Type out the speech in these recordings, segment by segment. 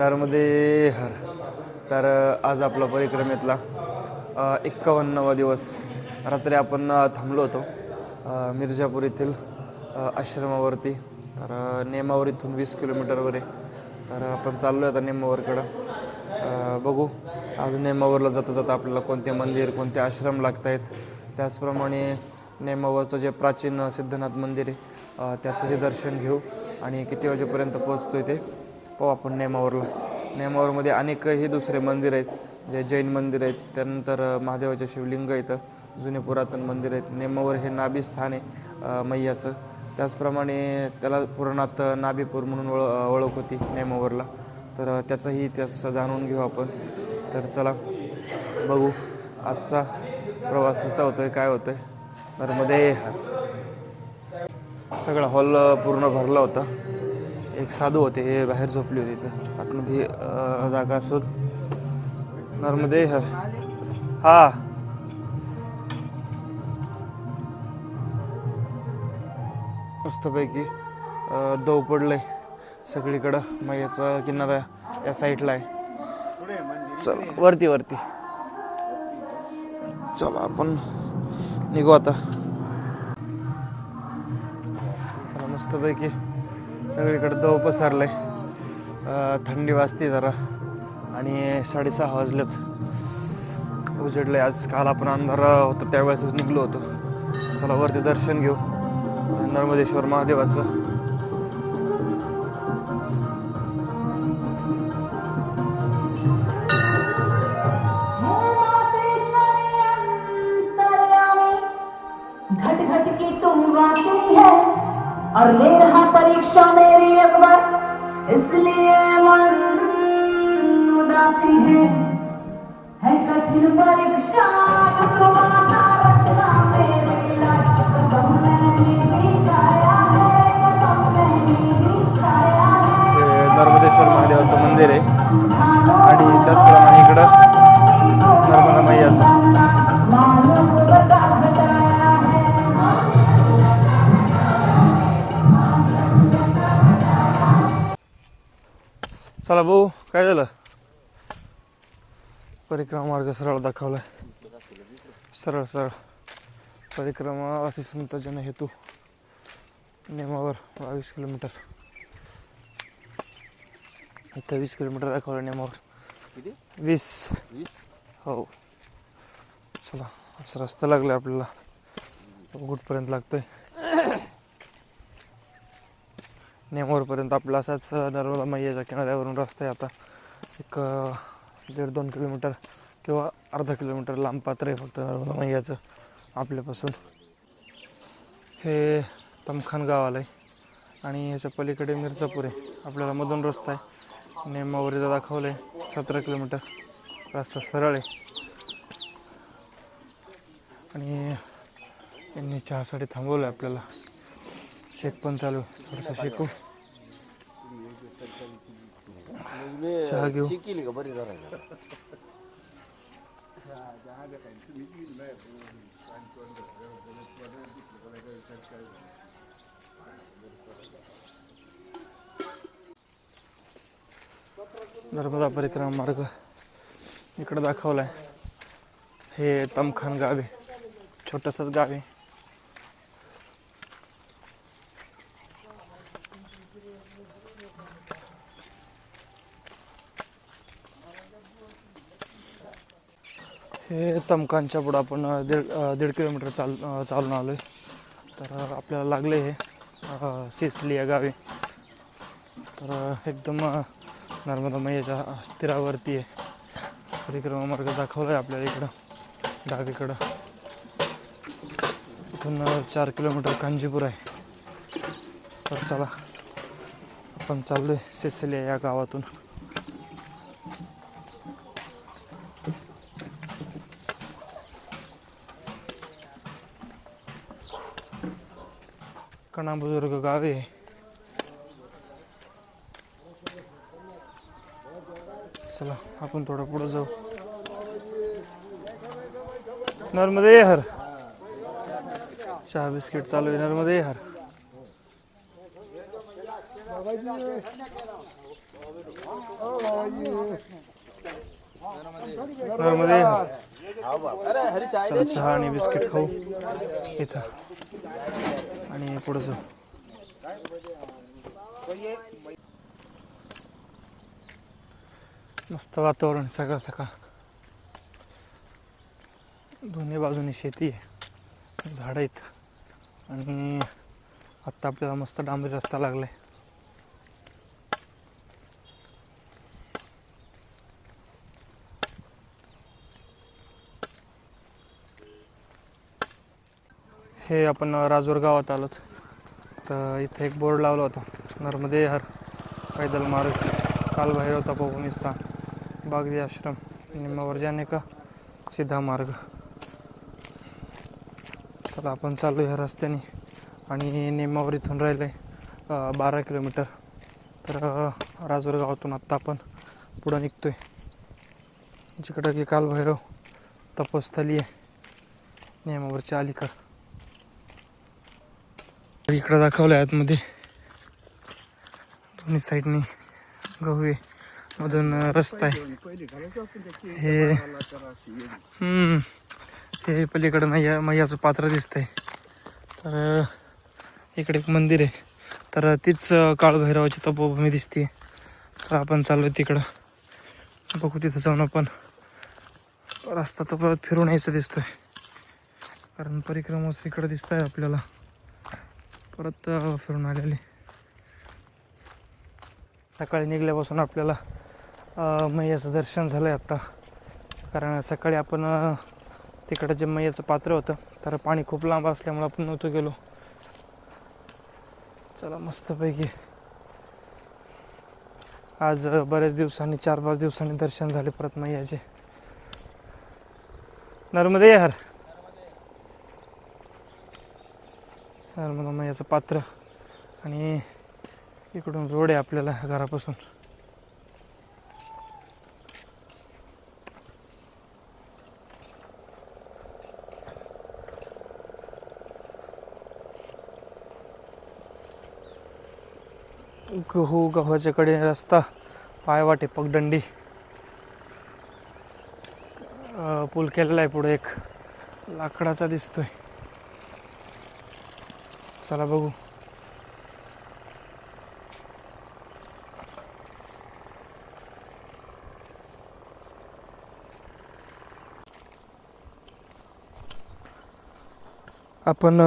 नर्मदे हर. तर आज आपला परिक्रमेतला 51वा दिवस. रात्री आपण थांबलो होतो मिर्जापूर येथील आश्रमावरती. तर नेमावर इथून 20 किलोमीटरवर आहे. तर आपण चाललो आहे आता नेमावरकडं. बघू आज नेमावरला जाता जाता आपल्याला कोणते मंदिर कोणते आश्रम लागत आहेत. त्याचप्रमाणे नेमावरचं जे प्राचीन सिद्धनाथ मंदिर आहे त्याचंही दर्शन घेऊ आणि किती वाजेपर्यंत पोहोचतो आहे ते पाहू आपण नेमावरला. नेमावरमध्ये अनेकही दुसरे मंदिर आहेत, जे जैन मंदिर आहेत. त्यानंतर महादेवाचे शिवलिंग इथं जुने पुरातन मंदिर आहेत. नेमावर हे नाभिस्थान आहे मैयाचं. त्याचप्रमाणे त्याला पुराणात नाभीपूर म्हणून ओळख होती नेमावरला. तर त्याचाही इतिहास जाणून घेऊ आपण. तर चला बघू आजचा प्रवास कसा होतोय, काय होतोय. नर्मदे सगळा हॉल पूर्ण भरला होता. एक साधू होते, हे बाहेर झोपली होती इथं आतमध्ये जागा असून. नर्मदे हर. हा मस्तपैकी दव पडलंय सगळीकडं. मैयाचा किनारा या साईडला आहे. चल वरती वरती चला आपण निघू आता. चला मस्तपैकी सगळीकडे दव पसरलंय. थंडी वाजते जरा आणि 6:30 वाजलेत. उजेडलंय आज. काल आपण अंधार होतं त्यावेळेसच निघलो होतो. चला वरती दर्शन घेऊ नर्मदेश्वर महादेवाचं. घट घट की तुम आती है और ले रहा परीक्षा मेरी अकबर, इसलिए मन उदासी है कठिन परीक्षा जो तुम आशा रखना मेरी लाज, कसम मैंने भी खाया है, कसम मैंने भी खाया है. नर्मदेश्वर महादेवाचं मंदिर आहे आणि त्याचप्रमाणे इकडं नर्मदा मैयाचं. चला भाऊ काय झालं. परिक्रमा मार्ग सरळ दाखवलाय. सरळ सरळ परिक्रमा असे संत जन हेतू. नेमावर 22 किलोमीटर. इथं 20 किलोमीटर दाखवलं नेमावर. 20 हो. चला असं रस्ता लागला आपल्याला. कुठपर्यंत लागतोय नेमावरपर्यंत आपला असाच नर्मदा मैयाच्या किनाऱ्यावरून रस्ता आहे. आता एक 1.5-2 किलोमीटर किंवा अर्धा किलोमीटर लांब पात्र आहे फक्त नर्मदा मैयाचं आपल्यापासून. हे तमखान गाव आलं आहे आणि ह्याच्या पलीकडे मिर्जापूर आहे. आपल्याला मधून रस्ता आहे. नेमावर इथं दाखवलं आहे 17 किलोमीटर. रस्ता सरळ आहे आणि यांनी चहासाठी थांबवलं आहे आपल्याला. शेक पण चालू आहे. थोडंसं शेकू चहा घेऊ. नर्मदा परिक्रमा मार्ग इकडं दाखवलाय. हे तमखान गाव आहे, छोटंसंच गाव आहे. हे तमखानच्या पुढं आपण दीड किलोमीटर चालून आलो आहे. तर आपल्याला लागले हे सिसली या गावी. तर एकदम नर्मदा मैयाच्या स्थिरावरती आहे. परिक्रमा मार्ग दाखवला आहे आपल्याला इकडं डावीकडं. इथून 4 किलोमीटर कांजीपूर आहे. तर चला आपण चाललो आहे सिसली या गावातून. कणा बुजुर्ग गाव आहे. चला आपण थोडं पुढे जाऊ. नर्मदे हर. चहा बिस्किट चालू आहे. नर्मदे हर. नर्मदे हर. चला चहा आणि बिस्किट खाऊ इथं आणि पुढे जाऊ. मस्त वातावरण सकाळ सकाळ. दोन्ही बाजूनी शेती आहे, झाडं आहेत आणि आत्ता आपल्याला मस्त डांबरी रस्ता लागलाय. हे आपण राजूर गावात आलोत. तर इथे एक बोर्ड लावला होता, नर्मदे हर पैदल मार्ग, कालभैरव तपोभूमी स्थान, बागदी आश्रम, निम्मावर जाने का सीधा मार्ग. चला आपण चालू ह्या रस्त्याने आणि निम्मावर इथून राहिलं आहे 12 किलोमीटर. तर राजूर गावातून आत्ता आपण पुढं निघतोय, जिकडं की कालभैरव तपोस्थली आहे नियमावरच्या अलीकडं. इकडं दाखवलं आहे आतमध्ये, दोन्ही साईडनी गहू आहे, मधून रस्ता आहे. हे पलीकडं मैयाचं पात्र दिसतंय. तर इकडे एक मंदिर आहे, तर तीच काळभैरवाची तपोभूमी दिसते. तर आपण चाललो तिकडं, बघू तिथं जाऊन आपण रस्ता तर परत फिरून यायचं दिसतोय, कारण परिक्रमाच इकडं दिसत आहे आपल्याला परत फिरून आलेली. सकाळी निघल्यापासून आपल्याला मैयाचं दर्शन झालं आहे आत्ता, कारण सकाळी आपण तिकडं जे मैयाचं पात्र होतं तर पाणी खूप लांब असल्यामुळे आपण नव्हतो गेलो. चला मस्तपैकी आज बऱ्याच दिवसांनी 4-5 दिवसांनी दर्शन झाले परत मैयाचे. नर्मदे हर. नर्मदा मैयाचं पात्र आणि इकडून रोड आहे आपल्याला घरापासून. गव्हाच्या कडे रस्ता, पायवाटे, पगडंडी, पूल केलेला आहे पुढे एक लाकडाचा दिसतोय. चला बघू. आपण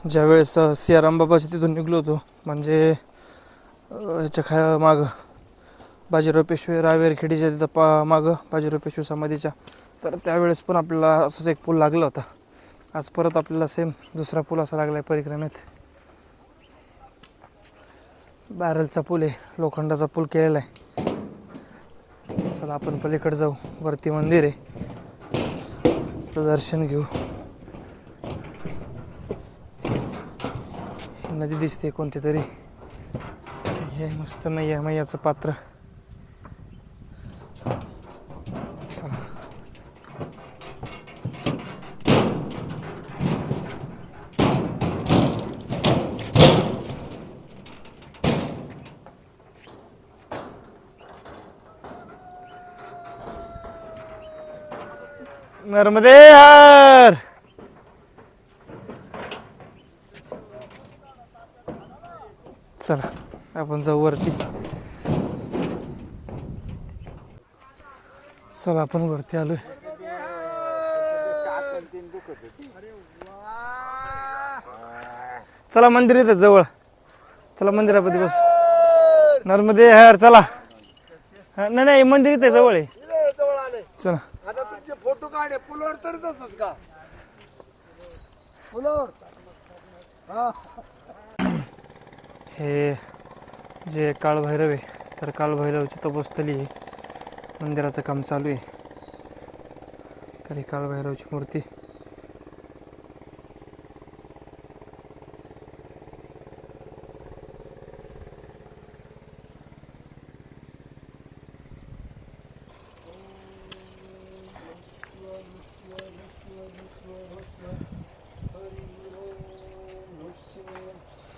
ज्यावेळेस सियाराम बाबाच्या तिथून निघलो होतो, म्हणजे ह्याच्या मागं बाजीराव पेशवे रावेरखेडीच्या तिथं मागं बाजीराव पेशवे समाधीच्या, तर त्यावेळेस पण आपल्याला असंच एक पूल लागला होता. आज परत आपल्याला सेम दुसरा पूल असा लागला आहे परिक्रमेत. बॅरलचा पूल आहे, लोखंडाचा पूल केलेला आहे. चला आपण पलीकडे जाऊ, वरती मंदिर आहे, तिथं दर्शन घेऊ. नदी दिसते कोणती तरी, हे मस्त नाही आहे मैयाचं पात्र. चला नर्मदे हर. चला आपण जाऊ वरती. चला आपण वरती आलोय. चला मंदिर येतं जवळ, चला मंदिरामध्ये बस. नर्मदे हर. चला नाही नाही मंदिर इथे जवळ आहे. चला आता तुमचे फोटो काढे पुलावर तर तसंच का पुलावर. हे जे काळभैरव आहे, तर काळभैरवची तपोस्थली आहे, मंदिराचं काम चालू आहे. तरी काळभैरवची मूर्ती.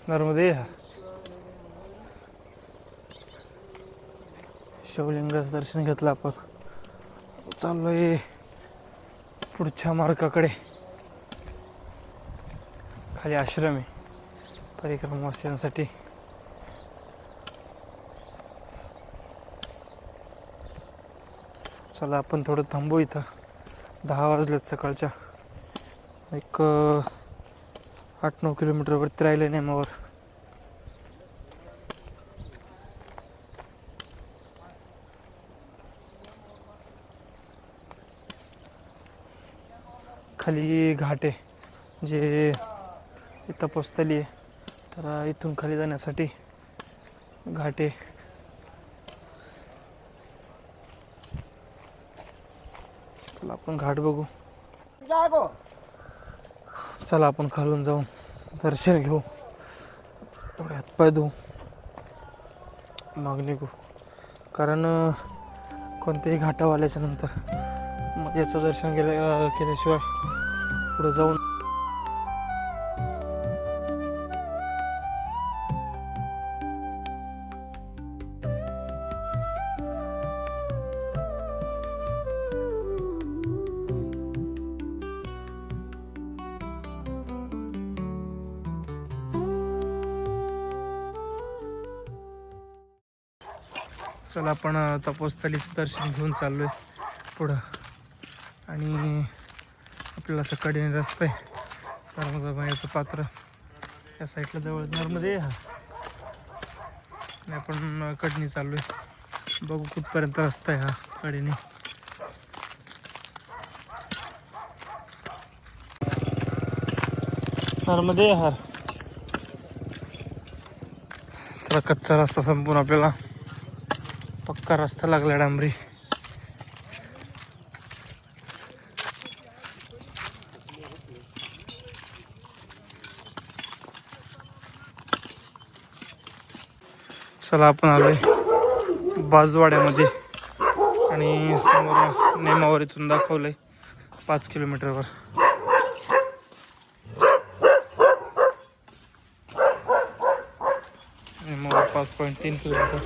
नर्मदे हर. शिवलिंगाचं दर्शन घेतलं आपण. चाललोय पुढच्या मार्गाकडे. खाली आश्रम आहे परिक्रमावासियांसाठी. चला आपण थोडं थांबू इथं. 10 वाजलेत सकाळच्या. एक 8-9 किलोमीटरवरती राहिले नेमावर. खाली घाट आहे जे इथं पोचतली आहे. तर इथून खाली जाण्यासाठी घाट आहे. चला आपण घाट बघू. चला आपण खालून जाऊन दर्शन घेऊ. थोडे हातपाय धुवू मग निघू. कारण कोणत्याही घाटावर आल्याच्या नंतर मग याचं दर्शन केल्याशिवाय पुढे जाऊन चला आपण तपोस्थलीचं दर्शन घेऊन चाललोय पुढं. आणि आपल्याला सकाळी रस्ता आहे नर्मदाबाईचं पात्र या साईडला जवळ नर्मदे. आणि आपण कडनी चाललोय. बघू कुठपर्यंत रस्ता आहे हा कडेने. नर्मदे हार. चला कच्चा रस्ता संपून आपल्याला पक्का रस्ता लागला डांबरी. चला आपण आलोय बाजवाड्यामध्ये. आणि समोर नेमावर इथून दाखवलंय 5 किलोमीटरवर. नेमावर 5.3 किलोमीटर.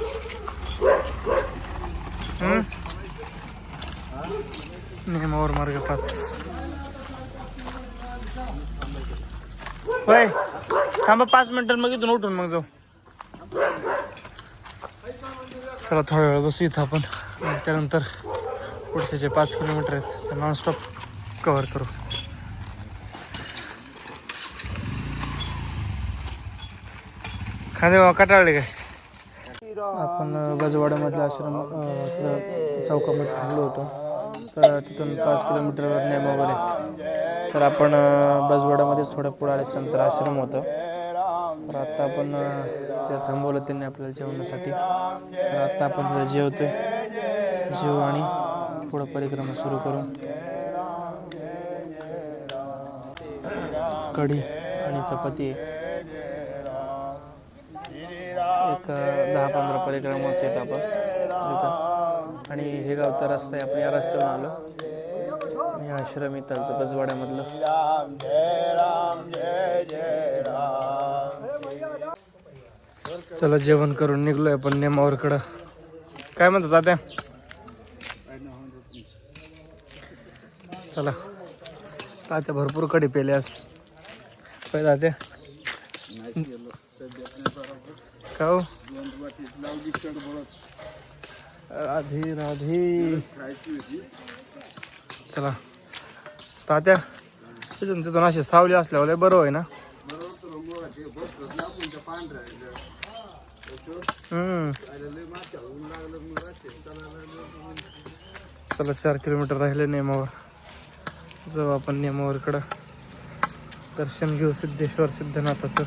नेमावर मार्ग 5. होय थांबा 5 मिनिटां मग इथून उठून मग जाऊ. चला थोडा वेळ बसू इथं आपण. त्यानंतर पुढचे जे 5 किलोमीटर आहेत ते नॉनस्टॉप कव्हर करू. खांदे बाबा कटाळले काय. आपण बाजवाड्यामधल्या आश्रम चौकामध्ये थांबलो होतो. तर तिथून 5 किलोमीटरवर नेमावर आहे. तर आपण बाजवाड्यामध्येच थोडं पुढे आल्याच्यानंतर आश्रम होतं. तर आत्ता आपण तिथं थांबवलं त्यांनी आपल्याला जेवणासाठी. तर आत्ता आपण तिथं जेवतोय. जेव आणि पुढं परिक्रमा सुरू करू. कढी आणि चपाती. एक 10-15 परिक्रमाच आहेत आपण इथं. आणि हे गावचा रस्ता आहे. आपण या रस्त्यावरून आलो. आणि आश्रम इथलचं बजवाड्यामधलं. चला जेवण करून निघलोय आपण नेमावरकडं. काय म्हणतात तात्या. चला तात्या भरपूर कडी पेले आज. काय तात्या का हो? राधे राधे. चला तात्या तिथून अशी सावली असल्यावर बरं होय ना. चला 4 किलोमीटर राहिले नेमावर. जाऊ आपण नेमावरकडं. दर्शन घेऊ सिद्धेश्वर सिद्धनाथाचं.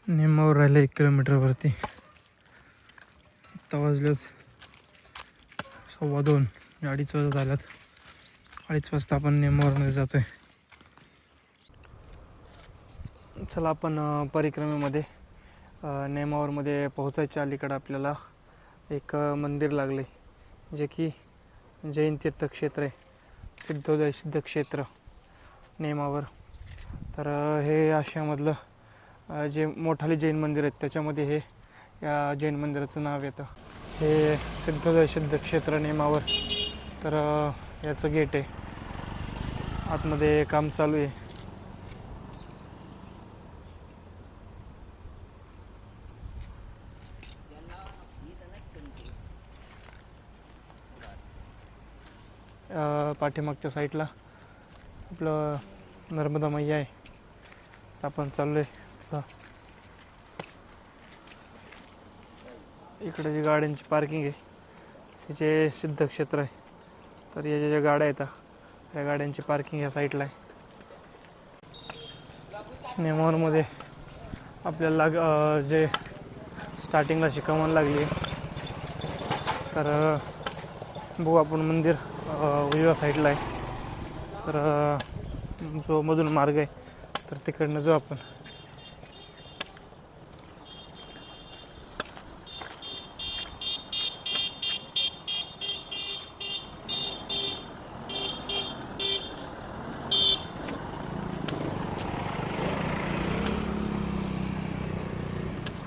नेमावर राहिलं 1 किलोमीटरवरती. आत्ता वाजलेत 2:15. 2:30 वाजत झाल्यात. 2:30 वाजता आपण नेमावरमध्ये जातोय. चला आपण परिक्रमेमध्ये नेमावरमध्ये पोहोचायच्या अलीकडं आपल्याला एक मंदिर लागले जे की जैन तीर्थक्षेत्र आहे. सिद्धोदय सिद्धक्षेत्र नेमावर. तर हे आशियामधलं जे मोठाले जैन मंदिर आहेत त्याच्यामध्ये हे या जैन मंदिराचं नाव येतं. हे सिद्ध क्षेत्र नियमावर. तर याचं गेट आहे, आतमध्ये काम चालू आहे. पाठीमागच्या साईडला आपलं नर्मदा मैया आहे. आपण चाललो आहे. इकडे जी गाड्यांची पार्किंग आहे तिचे सिद्धक्षेत्र आहे. तर या ज्या गाड्या येतात त्या गाड्यांची पार्किंग या साईडला आहे. नेमावरमध्ये आपल्याला जे स्टार्टिंगला शिकवण लागली तर बघू आपण मंदिर उजव्या साईडला आहे. तर जो मधून मार्ग आहे तर तिकडनं जाऊ आपण.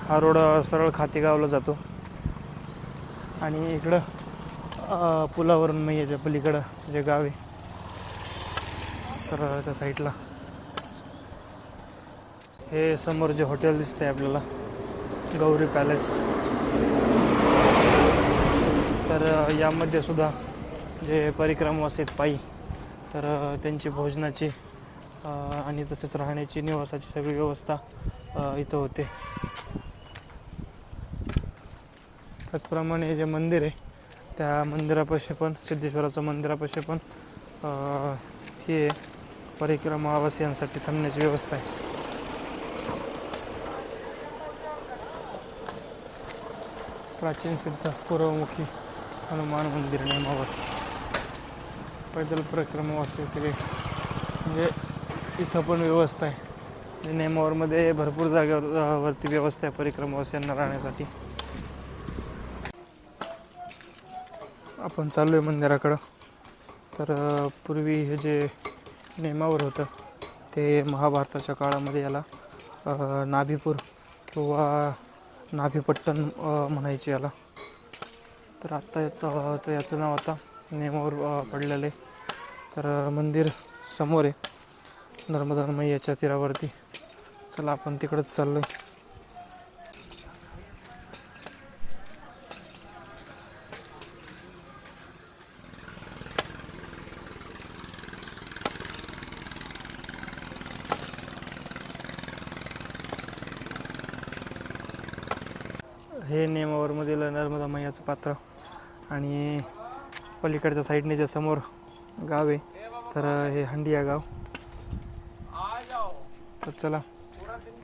हा रोड सरळ खातेगावला जातो आणि इकडं पुलावरून मैयाच्या पलीकडं जे गाव आहे तर त्या साईडला हे समोर जे हॉटेल दिसतंय आपल्याला गौरी पॅलेस. तर यामध्ये सुद्धा जे परिक्रमावासी आहेत पायी तर त्यांची भोजनाची आणि तसेच राहण्याची निवासाची सगळी व्यवस्था इथं होते. त्याचप्रमाणे जे मंदिर आहे त्या मंदिरापाशी पण सिद्धेश्वराचं मंदिरापाशी पण ही परिक्रमावासियांसाठी थांबण्याची व्यवस्था आहे. प्राचीन सिद्ध पूर्वमुखी हनुमान मंदिर नेमावर. पैदल परिक्रमावासी केले म्हणजे इथं पण व्यवस्था आहे. नेमावरमध्ये भरपूर जागेवरती व्यवस्था आहे परिक्रमावासियांना राहण्यासाठी. आपण चाललो आहे मंदिराकडं. तर पूर्वी हे जे नेमावर होतं ते महाभारताच्या काळामध्ये याला नाभीपूर किंवा नाभीपट्टण म्हणायचे याला. तर आत्ता तर याचं नाव आता नेमावर पडलेलं आहे. तर मंदिर समोर आहे नर्मदा मैयाच्या तीरावरती. चला आपण तिकडंच चाललो आहे. हे नेमावरमधील नर्मदा मैयाचं पात्र आणि पलीकडच्या साईडने जे समोर गाव आहे तर हे हंडिया गाव. तर चला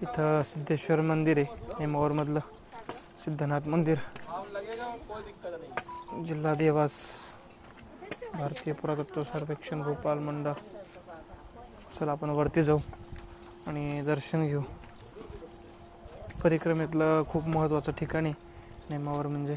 इथं सिद्धेश्वर मंदिर आहे नेमावरमधलं सिद्धनाथ मंदिर. जिल्हा देवास भारतीय पुरातत्व सर्वेक्षण भोपाल मंडळ. चला आपण वरती जाऊ आणि दर्शन घेऊ. परिक्रमेतलं खूप महत्त्वाचं ठिकाण आहे नेमावर म्हणजे.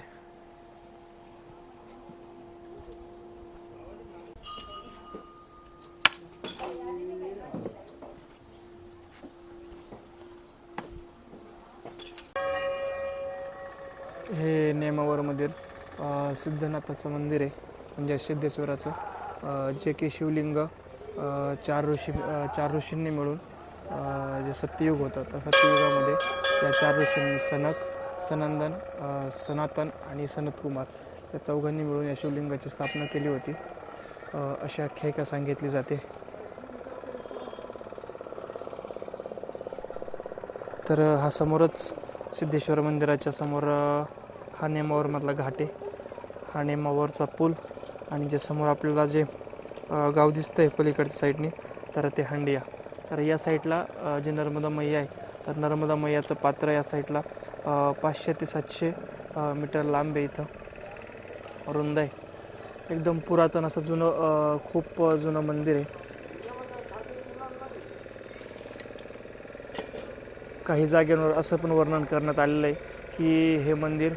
हे नेमावर मंदिर सिद्धनाथाचं मंदिर आहे म्हणजे सिद्धेश्वराचं. जे की शिवलिंग चार ऋषींनी मिळून जे सत्ययुग होतं त्या सत्ययुगामध्ये या 4 ऋषींनी सनक, सनंदन, सनातन आणि सनतकुमार या 4घांनी मिळून या शिवलिंगाची स्थापना केली होती अशी आख्यायिका सांगितली जाते. तर हा समोरच सिद्धेश्वर मंदिराच्या समोर हा नेमावरमधला घाट आहे. हा नेमावरचा पूल आणि जे समोर आपल्याला जे गाव दिसतंय पलीकडच्या साईडने तर ते हंडिया. तर या साईडला जे नर्मदा मैया आहे तर नर्मदा मैयाचं पात्र या साईडला 500 ते 700 मीटर लांब आहे. इथं रुंद आहे. एकदम पुरातन असं जुनं खूप जुनं मंदिर आहे. काही जागेवर असं पण वर्णन करण्यात आलेलं आहे की हे मंदिर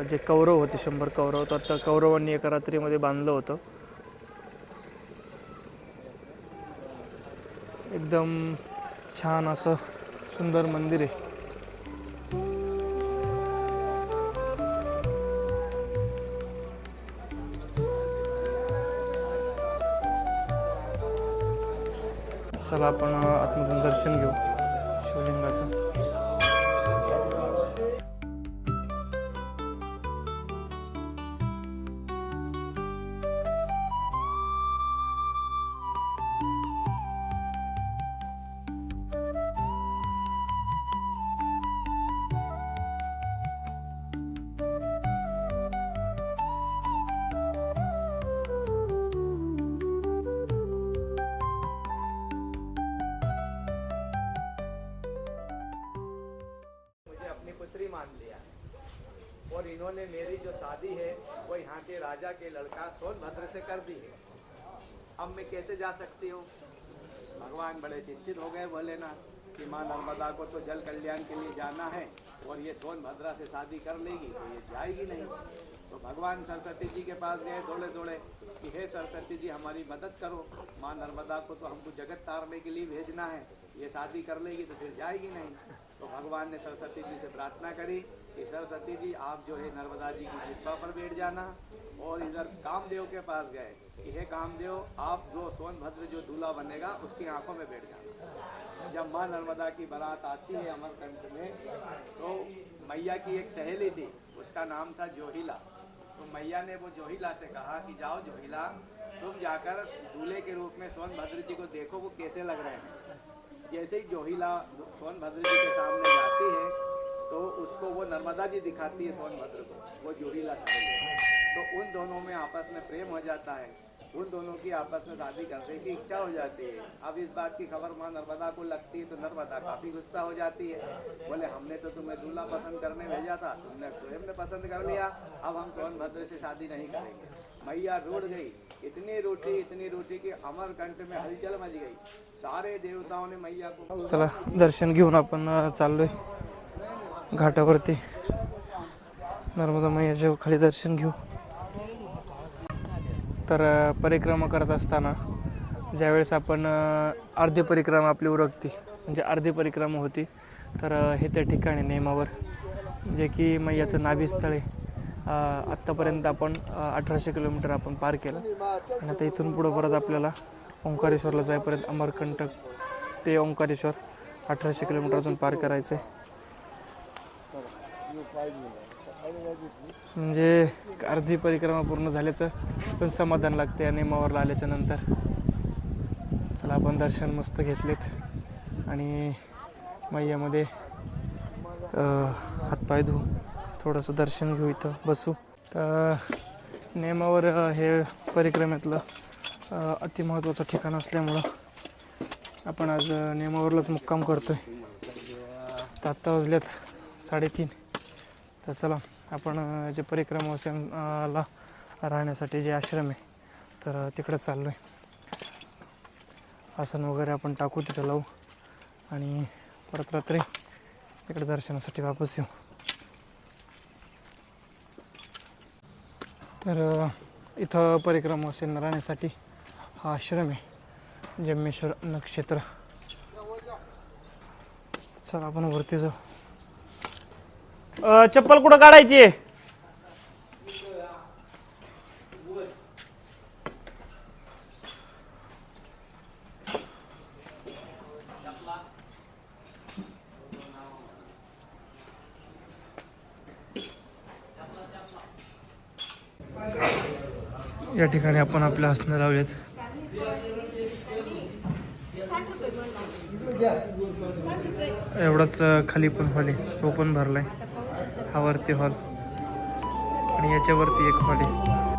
जे कौरव होते 100 कौरव तर त्या कौरवांनी एका रात्रीमध्ये बांधलं होतं. एकदम छान असं सुंदर मंदिर आहे. चला आपण आतमधून दर्शन घेऊ शिवलिंगाचं. पुत्री मान लिया और इन्होंने मेरी जो शादी है वो यहाँ के राजा के लड़का सोनभद्र से कर दी है. अब मैं कैसे जा सकती हूँ? भगवान बड़े चिंतित हो गए, बोले ना कि माँ नर्मदा को तो जल कल्याण के लिए जाना है और ये सोनभद्रा से शादी कर लेगी तो ये जाएगी नहीं. तो भगवान सरस्वती जी के पास गए दौड़े दौड़े कि हे सरस्वती जी हमारी मदद करो, माँ नर्मदा को तो हमको जगत तारने के लिए भेजना है, ये शादी कर लेगी तो फिर जाएगी नहीं. तो भगवान ने सरस्वती जी से प्रार्थना करी कि सरस्वती जी आप जो है नर्मदा जी की जिह्वा पर बैठ जाना. और इधर कामदेव के पास गए कि हे कामदेव आप जो सोनभद्र जो दूल्हा बनेगा उसकी आंखों में बैठ जाना. जब माँ नर्मदा की बारात आती है अमरकंटक में तो मैया की एक सहेली थी, उसका नाम था जोहिला. तो मैया ने वो जोहिला से कहा कि जाओ जोहिला तुम जाकर दूल्हे के रूप में सोनभद्र जी को देखो वो कैसे लग रहे हैं. जैसे ही जोहिला सोनभद्र जी के सामने जाती है तो उसको वो नर्मदा जी दिखाती है सोनभद्र को, वो जोहिला तो उन दोनों में आपस में प्रेम हो जाता है. उन दोनों की आपस में शादी करने की इच्छा हो जाती है. अब इस बात की खबर माँ नर्मदा को लगती है तो नर्मदा काफ़ी गुस्सा हो जाती है. बोले हमने तो तुम्हें दूल्हा पसंद करने भेजा था, तुमने स्वयं ने पसंद कर लिया, अब हम सोनभद्र से शादी नहीं करेंगे. मैया रूठ गई, इतनी रूठी कि अमरकंटक में हलचल मच गई. सारे देवताओं ने मैया को. चला दर्शन घेऊन आपण चाललोय घाटावरती. नर्मदा मैयाच्या खाली दर्शन घेऊ. तर परिक्रमा करत असताना ज्यावेळेस आपण अर्धी परिक्रमा आपली उरकती म्हणजे अर्धी परिक्रमा होती तर हे त्या ठिकाणी नेमावर जे की मैयाचं नाभिस्थळ आहे. आत्तापर्यंत आपण 1800 किलोमीटर आपण पार केलं आणि आता इथून पुढं परत आपल्याला ओंकारेश्वरला जाईपर्यंत अमरकंटक ते ओंकारेश्वर 1800 किलोमीटर अजून पार करायचं आहे. म्हणजे अर्धी परिक्रमा पूर्ण झाल्याचं पण समाधान लागते आणि नेमावरला आल्याच्या नंतर. चला आपण दर्शन मस्त घेतलेत आणि मैयामध्ये हातपाय धुवू थोडंसं दर्शन घेऊ, इथं बसू. तर नेमावर हे परिक्रमेतलं अतिमहत्त्वाचं ठिकाण असल्यामुळं आपण आज नेमावरलाच मुक्काम करतोय. तर आत्ता वाजल्यात 3:30. तर चला आपण जे परिक्रमाला राहण्यासाठी जे आश्रम आहे तर तिकडे चाललो आहे. आसन वगैरे आपण टाकू, तिथं लावू आणि परत रात्री इकडे दर्शनासाठी वापस येऊ. तर इथं परिक्रमा असेल राहण्यासाठी हा आश्रम आहे जम्मेश्वर नक्षत्र. चला आपण वरती जाऊ. चप्पल कुठं काढायची? या ठिकाणी आपण आपल्या आसनं लावलेत. एवढाच खाली पण हॉल आहे, तो पण भरलाय. हा वरती हॉल आणि याच्यावरती एक हॉल आहे.